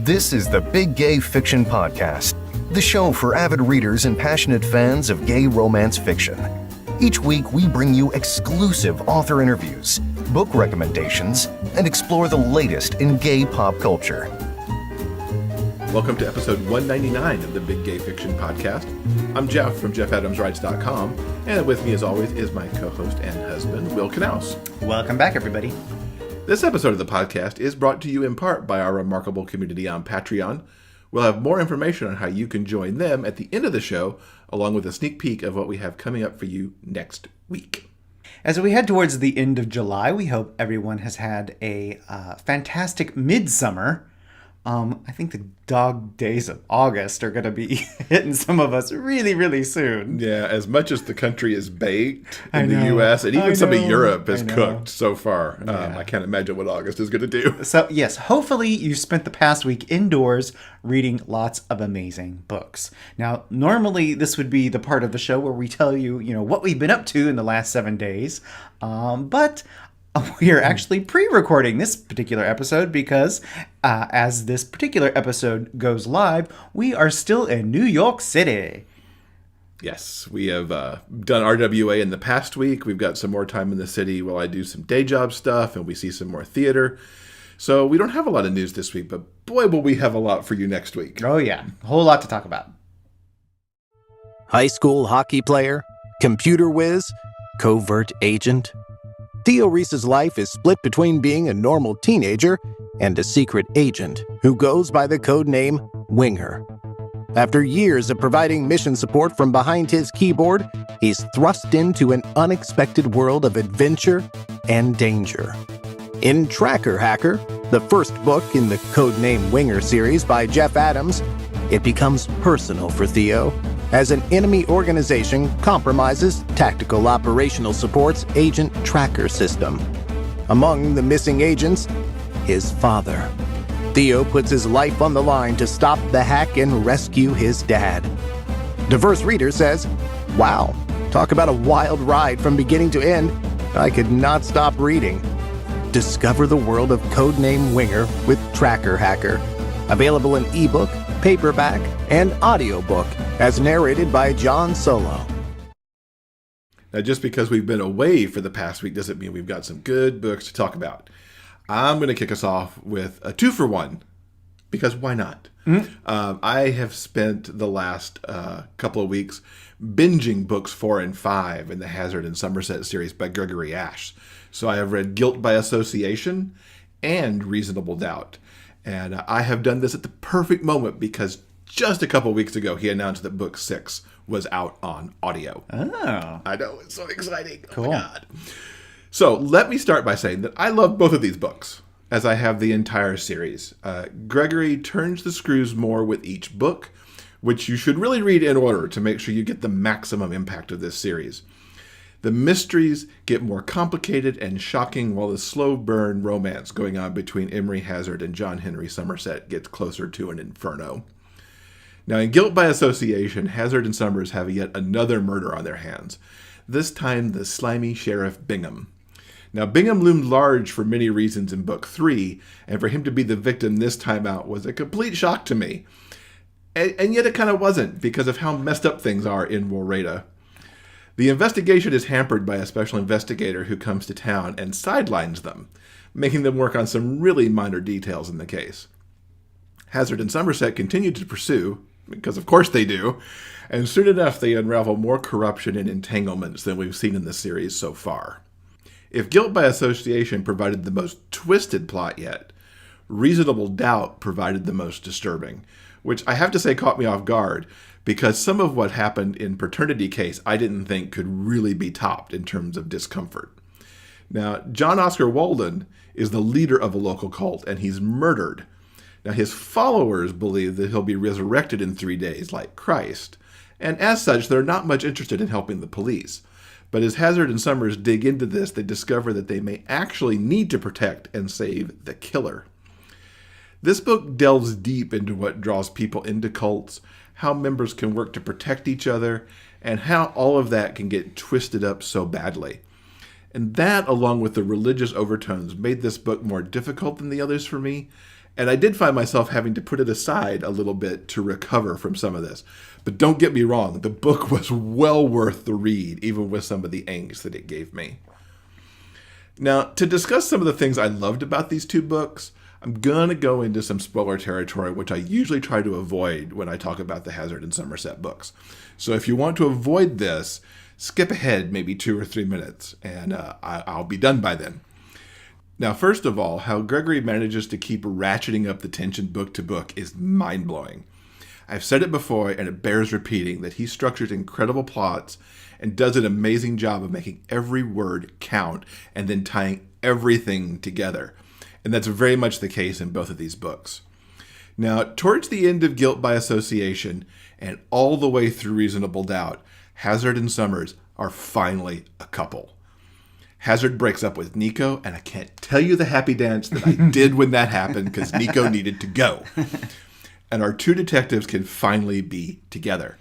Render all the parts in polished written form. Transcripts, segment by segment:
This is the Big Gay Fiction Podcast, the show for avid readers and passionate fans of gay romance fiction. Each week, we bring you exclusive author interviews, book recommendations, and explore the latest in gay pop culture. Welcome to episode 199 of the Big Gay Fiction Podcast. I'm Jeff from JeffAdamsWrites.com, and with me as always is my co-host and husband, Will Knaus. Welcome back, everybody. This episode of the podcast is brought to you in part by our remarkable community on Patreon. We'll have more information on how you can join them at the end of the show, along with a sneak peek of what we have coming up for you next week. As we head towards the end of July, we hope everyone has had a fantastic midsummer. I think the dog days of August are going to be hitting some of us really, really soon. Yeah, as much as the country is baked in the U.S. and even some of Europe is cooked so far. I can't imagine what August is going to do. So, yes, hopefully you spent the past week indoors reading lots of amazing books. Now, normally this would be the part of the show where we tell you, what we've been up to in the last 7 days. But we are actually pre-recording this particular episode because as this particular episode goes live, we are still in New York City. Yes, we have done RWA in the past week. We've got some more time in the city while I do some day job stuff and we see some more theater. So we don't have a lot of news this week, but boy, will we have a lot for you next week. Oh yeah, a whole lot to talk about. High school hockey player, computer whiz, covert agent. Theo Reese's life is split between being a normal teenager and a secret agent who goes by the codename Winger. After years of providing mission support from behind his keyboard, he's thrust into an unexpected world of adventure and danger. In Tracker Hacker, the first book in the codename Winger series by Jeff Adams, it becomes personal for Theo as an enemy organization compromises Tactical Operational Support's agent tracker system. Among the missing agents, his father. Theo puts his life on the line to stop the hack and rescue his dad. Diverse Reader says, "Wow, talk about a wild ride from beginning to end. I could not stop reading." Discover the world of codename Winger with Tracker Hacker. Available in ebook, paperback, and audiobook, as narrated by John Solo. Now, just because we've been away for the past week doesn't mean we've got some good books to talk about. I'm going to kick us off with a 2-for-1, because why not? I have spent the last couple of weeks binging books 4 and 5 in the Hazard and Somerset series by Gregory Ashe. So I have read Guilt by Association and Reasonable Doubt. And I have done this at the perfect moment because just a couple weeks ago, he announced that book 6 was out on audio. Oh. I know, it's so exciting. Cool. Oh my God. So let me start by saying that I love both of these books, as I have the entire series. Gregory turns the screws more with each book, which you should really read in order to make sure you get the maximum impact of this series. The mysteries get more complicated and shocking while the slow burn romance going on between Emery Hazard and John Henry Somerset gets closer to an inferno. Now, in Guilt by Association, Hazard and Summers have yet another murder on their hands, this time the slimy Sheriff Bingham. Now, Bingham loomed large for many reasons in Book 3, and for him to be the victim this time out was a complete shock to me. And yet it kind of wasn't, because of how messed up things are in Warreda. The investigation is hampered by a special investigator who comes to town and sidelines them, making them work on some really minor details in the case. Hazard and Somerset continue to pursue, because of course they do, and soon enough they unravel more corruption and entanglements than we've seen in the series so far. If Guilt by Association provided the most twisted plot yet, Reasonable Doubt provided the most disturbing, which I have to say caught me off guard, because some of what happened in Paternity Case I didn't think could really be topped in terms of discomfort. Now, John Oscar Walden is the leader of a local cult, and he's murdered. Now, his followers believe that he'll be resurrected in 3 days like Christ, and as such, they're not much interested in helping the police. But as Hazard and Summers dig into this, they discover that they may actually need to protect and save the killer. This book delves deep into what draws people into cults, how members can work to protect each other, and how all of that can get twisted up so badly. And that, along with the religious overtones, made this book more difficult than the others for me. And I did find myself having to put it aside a little bit to recover from some of this. But don't get me wrong, the book was well worth the read, even with some of the angst that it gave me. Now, to discuss some of the things I loved about these two books, I'm going to go into some spoiler territory, which I usually try to avoid when I talk about the Hazard and Somerset books. So if you want to avoid this, skip ahead maybe 2 or 3 minutes, and I'll be done by then. Now, first of all, how Gregory manages to keep ratcheting up the tension book to book is mind-blowing. I've said it before, and it bears repeating, that he structures incredible plots and does an amazing job of making every word count and then tying everything together. And that's very much the case in both of these books. Now, towards the end of Guilt by Association and all the way through Reasonable Doubt, Hazard and Summers are finally a couple. Hazard breaks up with Nico, and I can't tell you the happy dance that I did when that happened because Nico needed to go. And our two detectives can finally be together.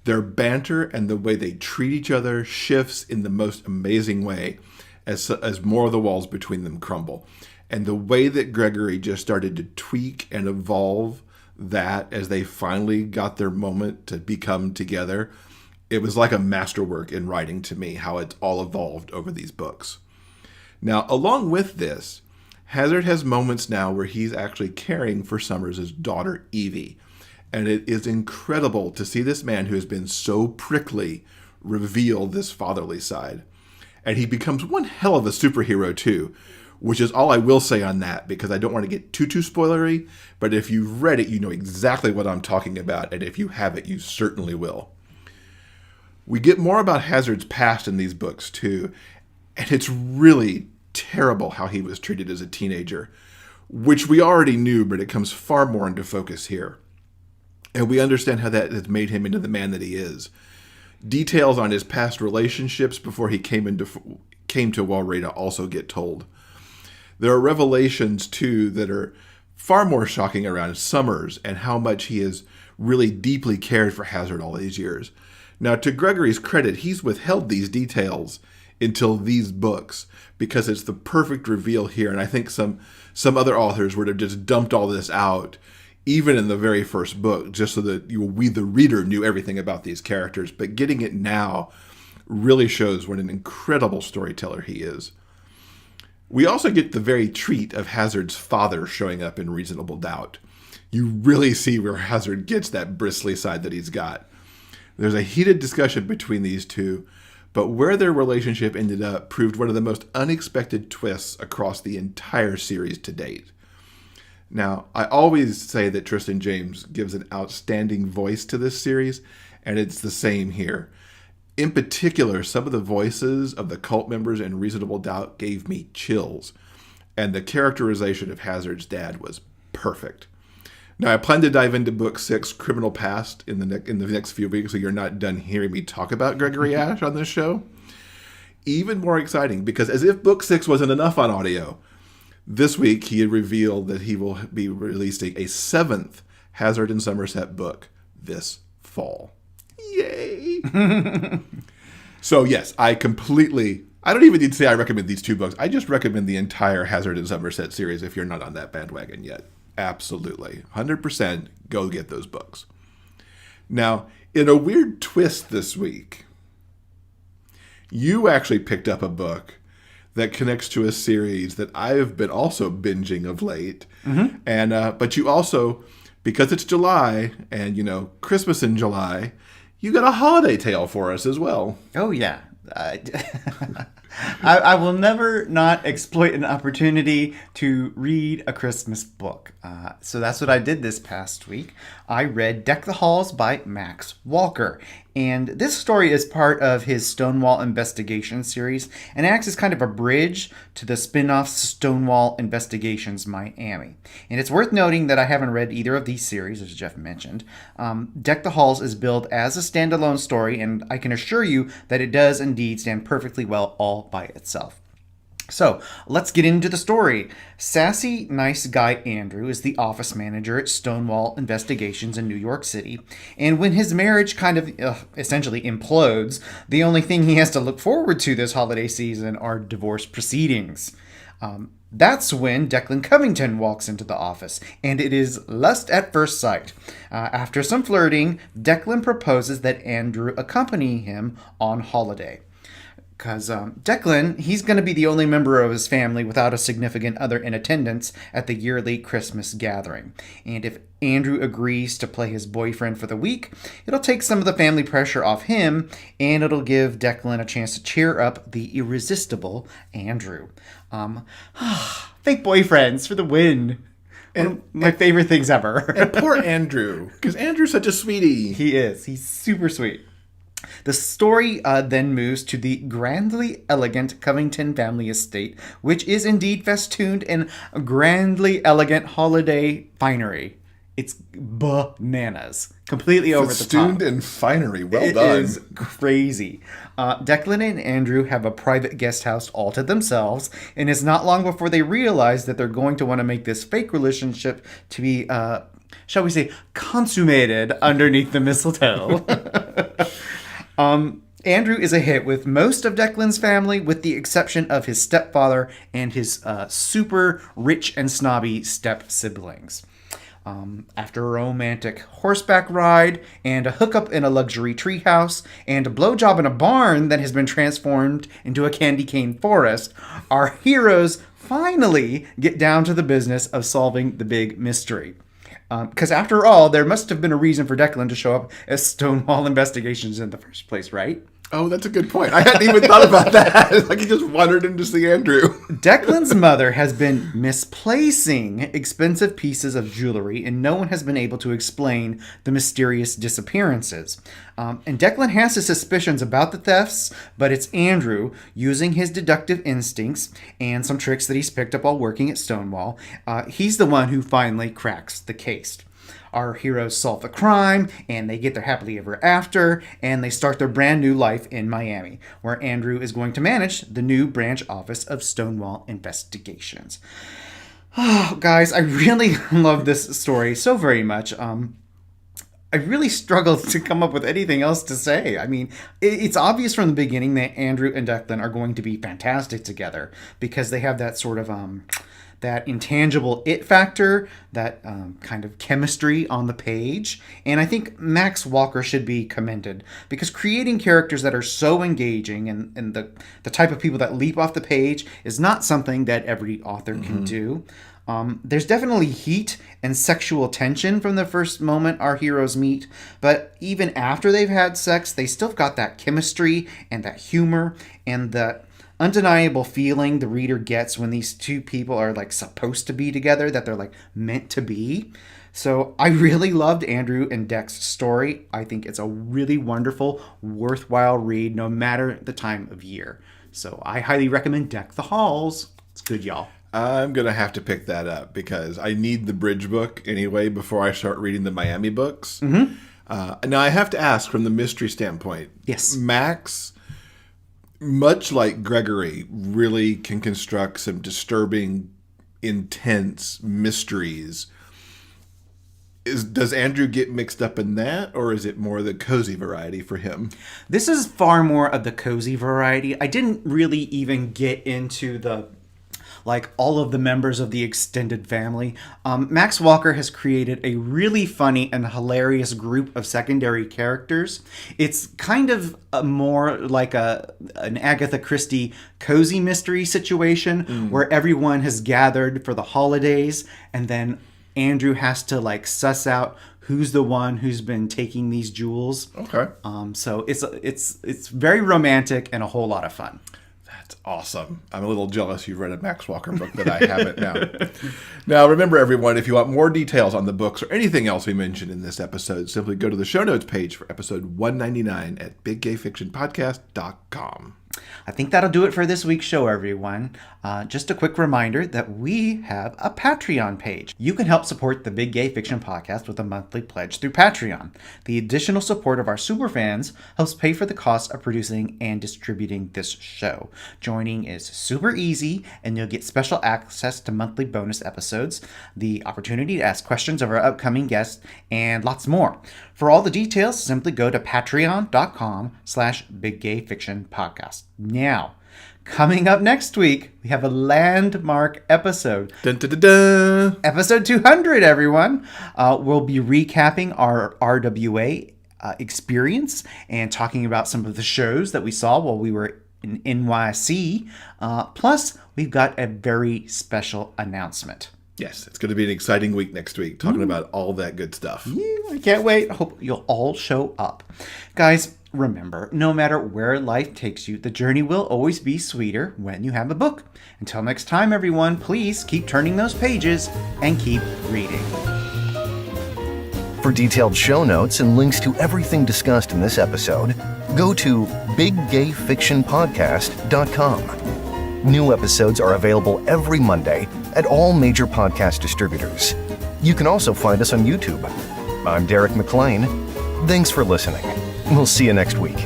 Their banter and the way they treat each other shifts in the most amazing way as more of the walls between them crumble. And the way that Gregory just started to tweak and evolve that as they finally got their moment to become together, it was like a masterwork in writing to me, how it's all evolved over these books. Now, along with this, Hazard has moments now where he's actually caring for Summers' daughter, Evie. And it is incredible to see this man who has been so prickly reveal this fatherly side. And he becomes one hell of a superhero too, which is all I will say on that because I don't want to get too spoilery. But if you've read it, you know exactly what I'm talking about. And if you haven't, you certainly will. We get more about Hazard's past in these books too. And it's really terrible how he was treated as a teenager, which we already knew, but it comes far more into focus here. And we understand how that has made him into the man that he is. Details on his past relationships before he came to Walreda also get told. There are revelations, too, that are far more shocking around Summers and how much he has really deeply cared for Hazard all these years. Now, to Gregory's credit, he's withheld these details until these books because it's the perfect reveal here. And I think some other authors would have just dumped all this out even in the very first book, just so that we, the reader, knew everything about these characters. But getting it now really shows what an incredible storyteller he is. We also get the very treat of Hazard's father showing up in Reasonable Doubt. You really see where Hazard gets that bristly side that he's got. There's a heated discussion between these two, but where their relationship ended up proved one of the most unexpected twists across the entire series to date. Now, I always say that Tristan James gives an outstanding voice to this series, and it's the same here. In particular, some of the voices of the cult members in Reasonable Doubt gave me chills, and the characterization of Hazard's dad was perfect. Now, I plan to dive into Book 6, Criminal Past, in the next few weeks, so you're not done hearing me talk about Gregory Ashe on this show. Even more exciting, because as if Book 6 wasn't enough on audio, this week, he had revealed that he will be releasing a 7th Hazard and Somerset book this fall. Yay! So, yes, I don't even need to say I recommend these two books. I just recommend the entire Hazard and Somerset series if you're not on that bandwagon yet. Absolutely. 100% go get those books. Now, in a weird twist this week, you actually picked up a book that connects to a series that I've been also binging of late. Mm-hmm. And but you also, because it's July and, Christmas in July, you got a holiday tale for us as well. Oh, yeah. I will never not exploit an opportunity to read a Christmas book. So that's what I did this past week. I read Deck the Halls by Max Walker. And this story is part of his Stonewall Investigation series and acts as kind of a bridge to the spin-off Stonewall Investigations Miami. And it's worth noting that I haven't read either of these series, as Jeff mentioned. Deck the Halls is billed as a standalone story, and I can assure you that it does indeed stand perfectly well all by itself. So let's get into the story. Sassy, nice guy Andrew is the office manager at Stonewall Investigations in New York City. And when his marriage kind of essentially implodes, the only thing he has to look forward to this holiday season are divorce proceedings. That's when Declan Covington walks into the office, and it is lust at first sight. After some flirting, Declan proposes that Andrew accompany him on holiday. Because Declan, he's going to be the only member of his family without a significant other in attendance at the yearly Christmas gathering. And if Andrew agrees to play his boyfriend for the week, it'll take some of the family pressure off him, and it'll give Declan a chance to cheer up the irresistible Andrew. Fake boyfriends for the win. And my favorite things ever. And poor Andrew, because Andrew's such a sweetie. He is. He's super sweet. The story then moves to the grandly elegant Covington family estate, which is indeed festooned in grandly elegant holiday finery. It's bananas. Completely over the top. Festooned in finery. Well done. It is crazy. Declan and Andrew have a private guest house all to themselves, and it's not long before they realize that they're going to want to make this fake relationship to be, shall we say, consummated underneath the mistletoe. Andrew is a hit with most of Declan's family, with the exception of his stepfather and his super rich and snobby step-siblings. After a romantic horseback ride and a hookup in a luxury treehouse and a blowjob in a barn that has been transformed into a candy cane forest, our heroes finally get down to the business of solving the big mystery. Because after all, there must have been a reason for Declan to show up at Stonewall Investigations in the first place, right? Oh, that's a good point. I hadn't even thought about that. Like he just wandered in to see Andrew. Declan's mother has been misplacing expensive pieces of jewelry, and no one has been able to explain the mysterious disappearances. And Declan has his suspicions about the thefts, but it's Andrew, using his deductive instincts and some tricks that he's picked up while working at Stonewall. He's the one who finally cracks the case. Our heroes solve the crime, and they get their happily ever after, and they start their brand new life in Miami, where Andrew is going to manage the new branch office of Stonewall Investigations. Oh, guys, I really love this story so very much. I really struggled to come up with anything else to say. I mean, it's obvious from the beginning that Andrew and Declan are going to be fantastic together because they have that sort of that intangible it factor, that kind of chemistry on the page. And I think Max Walker should be commended because creating characters that are so engaging and the type of people that leap off the page is not something that every author can do. There's definitely heat and sexual tension from the first moment our heroes meet, but even after they've had sex, they still got that chemistry and that humor and that undeniable feeling the reader gets when these two people are like supposed to be together, that they're like meant to be. So I really loved Andrew and Dec's story. I think it's a really wonderful, worthwhile read no matter the time of year. So I highly recommend Deck the Halls. It's good, y'all. I'm going to have to pick that up because I need the bridge book anyway before I start reading the Miami books. Now I have to ask from the mystery standpoint. Yes. Max, much like Gregory, really can construct some disturbing, intense mysteries. Does Andrew get mixed up in that, or is it more the cozy variety for him? This is far more of the cozy variety. I didn't really even get into all of the members of the extended family. Max Walker has created a really funny and hilarious group of secondary characters. It's kind of more like an Agatha Christie cozy mystery situation where everyone has gathered for the holidays, and then Andrew has to suss out who's the one who's been taking these jewels. Okay. So it's very romantic and a whole lot of fun. That's awesome. I'm a little jealous you've read a Max Walker book that I haven't now. Now, remember, everyone, if you want more details on the books or anything else we mentioned in this episode, simply go to the show notes page for episode 199 at biggayfictionpodcast.com. I think that'll do it for this week's show, everyone. Just a quick reminder that we have a Patreon page. You can help support the Big Gay Fiction Podcast with a monthly pledge through Patreon. The additional support of our superfans helps pay for the cost of producing and distributing this show. Joining is super easy, and you'll get special access to monthly bonus episodes, the opportunity to ask questions of our upcoming guests, and lots more. For all the details, simply go to patreon.com/biggayfictionpodcast. Now, coming up next week, we have a landmark episode. Dun, dun, dun, dun. Episode 200, everyone. We'll be recapping our RWA experience and talking about some of the shows that we saw while we were in NYC. Plus, we've got a very special announcement. Yes, it's going to be an exciting week next week, talking about all that good stuff. I can't wait. I hope you'll all show up. Guys, remember, no matter where life takes you, the journey will always be sweeter when you have a book. Until next time, everyone, please keep turning those pages and keep reading. For detailed show notes and links to everything discussed in this episode, go to biggayfictionpodcast.com. New episodes are available every Monday at all major podcast distributors. You can also find us on YouTube. I'm Derek McLean. Thanks for listening. We'll see you next week.